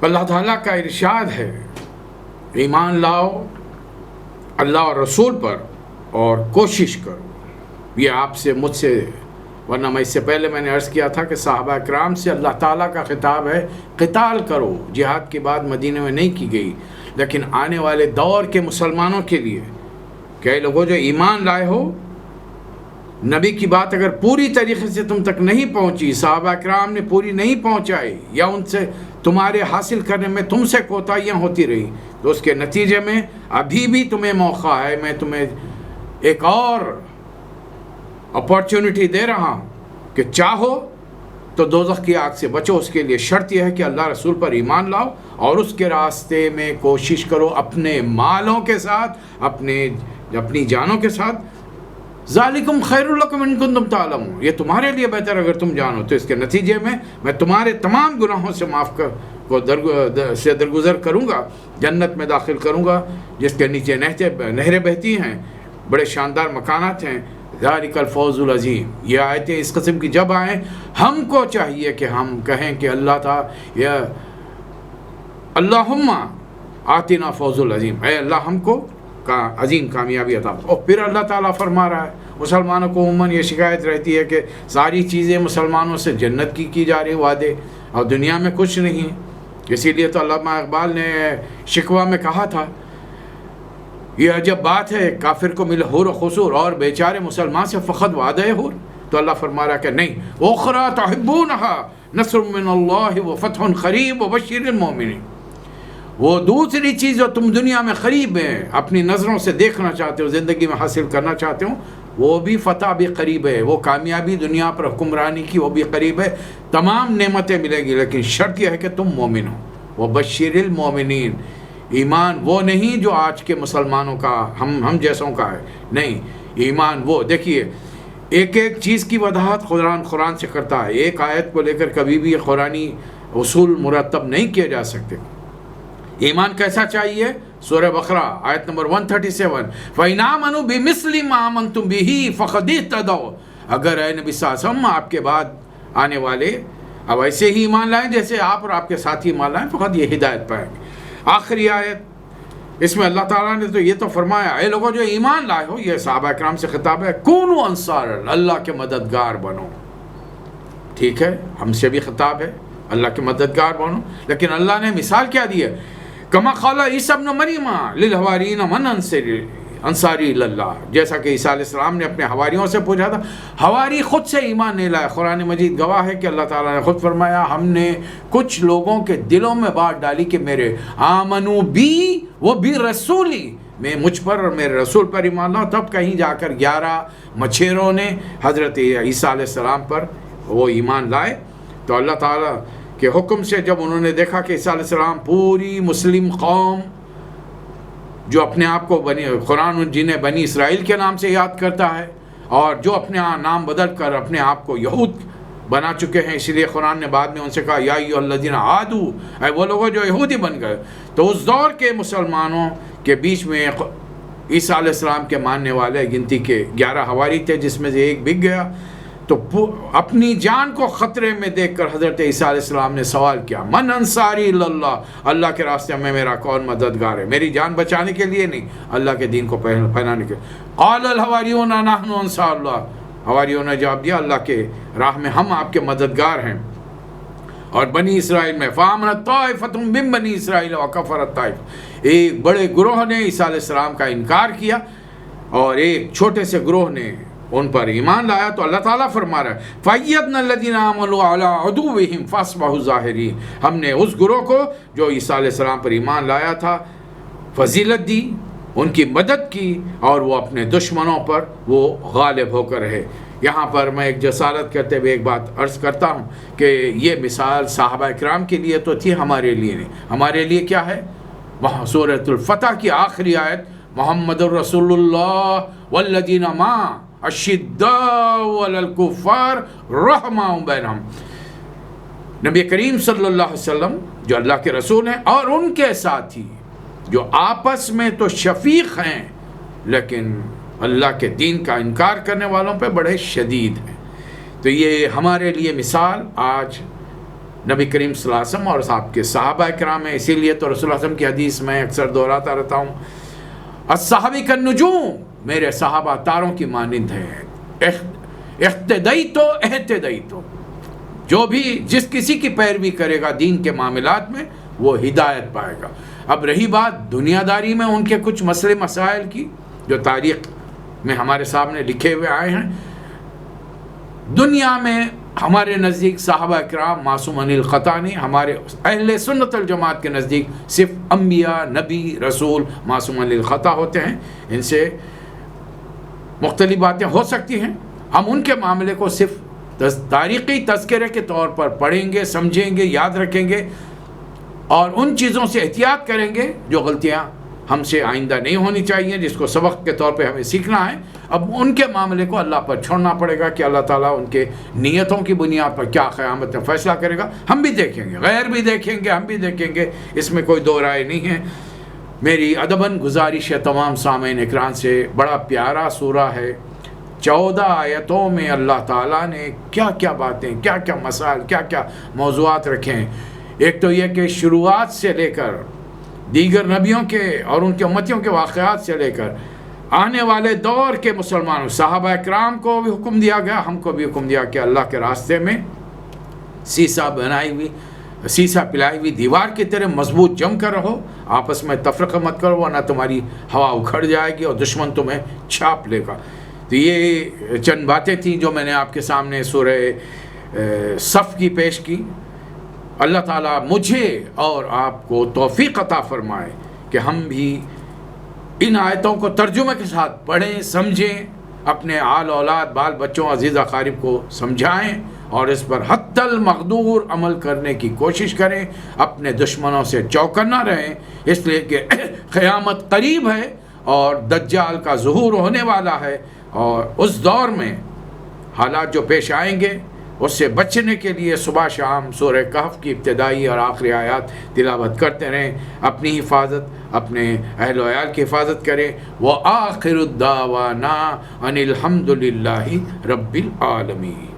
اللہ تعالیٰ کا ارشاد ہے ایمان لاؤ اللہ اور رسول پر اور کوشش کرو. یہ آپ سے مجھ سے، ورنہ میں اس سے پہلے میں نے عرض کیا تھا کہ صحابہ اکرام سے اللہ تعالیٰ کا خطاب ہے قتال کرو. جہاد کی بات مدینہ میں نہیں کی گئی، لیکن آنے والے دور کے مسلمانوں کے لیے کہ اے لوگوں جو ایمان لائے ہو، نبی کی بات اگر پوری طریقے سے تم تک نہیں پہنچی، صحابہ اکرام نے پوری نہیں پہنچائی، یا ان سے تمہارے حاصل کرنے میں تم سے کوتاہیاں ہوتی رہی، تو اس کے نتیجے میں ابھی بھی تمہیں موقع ہے. میں تمہیں ایک اور اپارچونٹی دے رہا ہوں کہ چاہو تو دوزخ کی آگ سے بچو. اس کے لیے شرط یہ ہے کہ اللہ رسول پر ایمان لاؤ اور اس کے راستے میں کوشش کرو اپنے مالوں کے ساتھ، اپنی جانوں کے ساتھ. ذالکم خیر لکم ان کنتم تعلمون، یہ تمہارے لیے بہتر اگر تم جانو. تو اس کے نتیجے میں تمہارے تمام گناہوں سے درگزر کروں گا، جنت میں داخل کروں گا جس کے نیچے نہریں بہتی ہیں، بڑے شاندار مکانات ہیں. ذالک الفوز العظیم. یہ آیتیں اس قسم کی جب آئیں، ہم کو چاہیے کہ ہم کہیں کہ اللہ تعالیٰ یا اللہم آتنا فوز العظیم، اے اللہ ہم کو عظیم کامیابی عطا. اور پھر اللہ تعالیٰ فرما رہا ہے مسلمانوں کو عموماً یہ شکایت رہتی ہے کہ ساری چیزیں مسلمانوں سے جنت کی جا رہی وعدے، اور دنیا میں کچھ نہیں. اسی لیے تو علامہ اقبال نے شکوہ میں کہا تھا یہ عجب بات ہے کافر کو مل حور و خسور اور بیچارے مسلمان سے فقط وعدہ حور. تو اللہ فرما رہا کہ نہیں، اخری تحبونہا نصر من اللہ و فتح قریب و بشیر المؤمنین. وہ دوسری چیز جو تم دنیا میں قریب ہے، اپنی نظروں سے دیکھنا چاہتے ہو، زندگی میں حاصل کرنا چاہتے ہو، وہ بھی فتح بھی قریب ہے. وہ کامیابی دنیا پر حکمرانی کی وہ بھی قریب ہے، تمام نعمتیں ملے گی، لیکن شرط یہ ہے کہ تم مومن ہو. وہ بشیر المومنین. ایمان وہ نہیں جو آج کے مسلمانوں کا ہم جیسوں کا ہے، نہیں. ایمان وہ دیکھیے ایک چیز کی وضاحت قرآن سے کرتا ہے. ایک آیت کو لے کر کبھی بھی قرآنی اصول مرتب نہیں کیے جا سکتے. ایمان کیسا چاہیے؟ سورہ بقرہ آیت نمبر 137 فَإِنْ آمَنُوا بِمِثْلِ مَا آمَنْتُمْ بِهِ فَقَدِ اهْتَدَوْا. اگر اے نبی صلی اللہ علیہ وسلم آپ کے بعد آنے والے اب ایسے ہی ایمان لائیں جیسے آپ اور آپ کے ساتھی ایمان لائیں، فقط یہ ہدایت پائیں گے. آخری آیت اس میں اللہ تعالیٰ نے تو یہ تو فرمایا اے لوگوں جو ایمان لائے ہو، یہ صحابہ اکرام سے خطاب ہے، کونوا انصار اللہ کے مددگار بنو. ٹھیک ہے، ہم سے بھی خطاب ہے اللہ کے مددگار بنو، لیکن اللہ نے مثال کیا دی ہے؟ کما قال عیسیٰ ابن مریم للحواریین من انصاری اللہ. جیسا کہ عیسیٰ علیہ السلام نے اپنے حواریوں سے پوچھا تھا، حواری خود سے ایمان نہیں لائے. قرآن مجید گواہ ہے کہ اللہ تعالیٰ نے خود فرمایا ہم نے کچھ لوگوں کے دلوں میں بات ڈالی کہ میرے آمنو بی وہ بھی رسولی، میں مجھ پر اور میرے رسول پر ایمان لاؤ. تب کہیں جا کر 11 مچھیروں نے حضرت عیسیٰ علیہ السلام پر وہ ایمان لائے. تو اللہ تعالیٰ کے حکم سے جب انہوں نے دیکھا کہ عیسیٰ علیہ السلام پوری مسلم قوم جو اپنے آپ کو قرآن جنہیں بنی اسرائیل کے نام سے یاد کرتا ہے اور جو اپنے نام بدل کر اپنے آپ کو یہود بنا چکے ہیں، اسی لیے قرآن نے بعد میں ان سے کہا یا ایھا الذین عادوا، اے وہ لوگوں جو یہودی بن گئے. تو اس دور کے مسلمانوں کے بیچ میں عیسیٰ علیہ السلام کے ماننے والے گنتی کے 11 حواری تھے، جس میں سے ایک بک گیا. تو اپنی جان کو خطرے میں دیکھ کر حضرت عیسیٰ علیہ السلام نے سوال کیا من انصاری اللہ، اللہ کے راستے میں میرا کون مددگار ہے؟ میری جان بچانے کے لیے نہیں، اللہ کے دین کو پھیلانے کے. قال الحواریون نحن انصار اللہ، حواریوں نے جواب دیا اللہ کے راہ میں ہم آپ کے مددگار ہیں. اور بنی اسرائیل میں فآمنت طائفۃ من بنی اسرائیل وکفرت طائفہ، ایک بڑے گروہ نے عیسیٰ علیہ السلام کا انکار کیا اور ایک چھوٹے سے گروہ نے ان پر ایمان لایا. تو اللہ تعالیٰ فرما رہا ہے فَأَيَّدْنَا الَّذِينَ آمَنُوا عَلَىٰ عُدُوِّهِمْ فَأَصْبَحُوا ظَاهِرِينَ. ہم نے اس گروہ کو جو عیسیٰ علیہ السلام پر ایمان لایا تھا فضیلت دی، ان کی مدد کی، اور وہ اپنے دشمنوں پر وہ غالب ہو کر رہے. یہاں پر میں ایک جسارت کرتے ہوئے ایک بات عرض کرتا ہوں کہ یہ مثال صحابہ اکرام کے لیے تو تھی، ہمارے لیے نہیں. ہمارے لیے کیا ہے؟ وہاں سورۃ الفتح کی آخری آیت محمد الرسول اللہ والذین معہ اشداء علی الکفار رحماء بینہم. نبی کریم صلی اللہ علیہ وسلم جو اللہ کے رسول ہیں اور ان کے ساتھی جو آپس میں تو شفیق ہیں لیکن اللہ کے دین کا انکار کرنے والوں پہ بڑے شدید ہیں. تو یہ ہمارے لیے مثال آج نبی کریم صلی اللہ علیہ وسلم اور آپ کے صحابہ کرام ہیں. اسی لیے تو رسول اللہ صلی اللہ علیہ وسلم کی حدیث میں اکثر دہراتا رہتا ہوں, الصحابہ کالنجوم, میرے صحابہ تاروں کی مانند ہیں. اقتدیتو اہتدیتو, جو بھی جس کسی کی پیروی کرے گا دین کے معاملات میں وہ ہدایت پائے گا. اب رہی بات دنیا داری میں ان کے کچھ مسئلے مسائل کی جو تاریخ میں ہمارے سامنے لکھے ہوئے آئے ہیں, دنیا میں ہمارے نزدیک صحابہ کرام معصومین الخطا نہیں, ہمارے اہل سنت الجماعت کے نزدیک صرف انبیاء, نبی, رسول معصومین الخطا ہوتے ہیں. ان سے مختلف باتیں ہو سکتی ہیں, ہم ان کے معاملے کو صرف تاریخی تذکرے کے طور پر پڑھیں گے, سمجھیں گے, یاد رکھیں گے اور ان چیزوں سے احتیاط کریں گے جو غلطیاں ہم سے آئندہ نہیں ہونی چاہیے, جس کو سبق کے طور پہ ہمیں سیکھنا ہے. اب ان کے معاملے کو اللہ پر چھوڑنا پڑے گا کہ اللہ تعالیٰ ان کے نیتوں کی بنیاد پر کیا قیامت میں فیصلہ کرے گا. ہم بھی دیکھیں گے, غیر بھی دیکھیں گے, ہم بھی دیکھیں گے, اس میں کوئی دو رائے نہیں ہے. میری ادباً گزارش ہے تمام سامعین اکرام سے, بڑا پیارا سورہ ہے, 14 آیتوں میں اللہ تعالیٰ نے کیا کیا باتیں, کیا کیا مسائل, کیا کیا موضوعات رکھے ہیں. ایک تو یہ کہ شروعات سے لے کر دیگر نبیوں کے اور ان کے امتیوں کے واقعات سے لے کر آنے والے دور کے مسلمانوں صحابہ اکرام کو بھی حکم دیا گیا, ہم کو بھی حکم دیا کہ اللہ کے راستے میں سیسا پلائی ہوئی دیوار کی طرح مضبوط جم کر رہو, آپس میں تفرقہ مت کرو ورنہ تمہاری ہوا اکھڑ جائے گی اور دشمن تمہیں چھاپ لے گا. تو یہ چند باتیں تھیں جو میں نے آپ کے سامنے سورہ صف کی پیش کی. اللہ تعالیٰ مجھے اور آپ کو توفیق عطا فرمائے کہ ہم بھی ان آیتوں کو ترجمے کے ساتھ پڑھیں, سمجھیں, اپنے آل اولاد, بال بچوں, عزیز اقارب کو سمجھائیں اور اس پر حتی المقدور عمل کرنے کی کوشش کریں. اپنے دشمنوں سے چوکنا رہیں, اس لیے کہ قیامت قریب ہے اور دجال کا ظہور ہونے والا ہے, اور اس دور میں حالات جو پیش آئیں گے اس سے بچنے کے لیے صبح شام سورہ کہف کی ابتدائی اور آخری آیات تلاوت کرتے رہیں. اپنی حفاظت, اپنے اہل و عیال کی حفاظت کریں. وآخر الدعوانا ان الحمد للہ رب العالمین.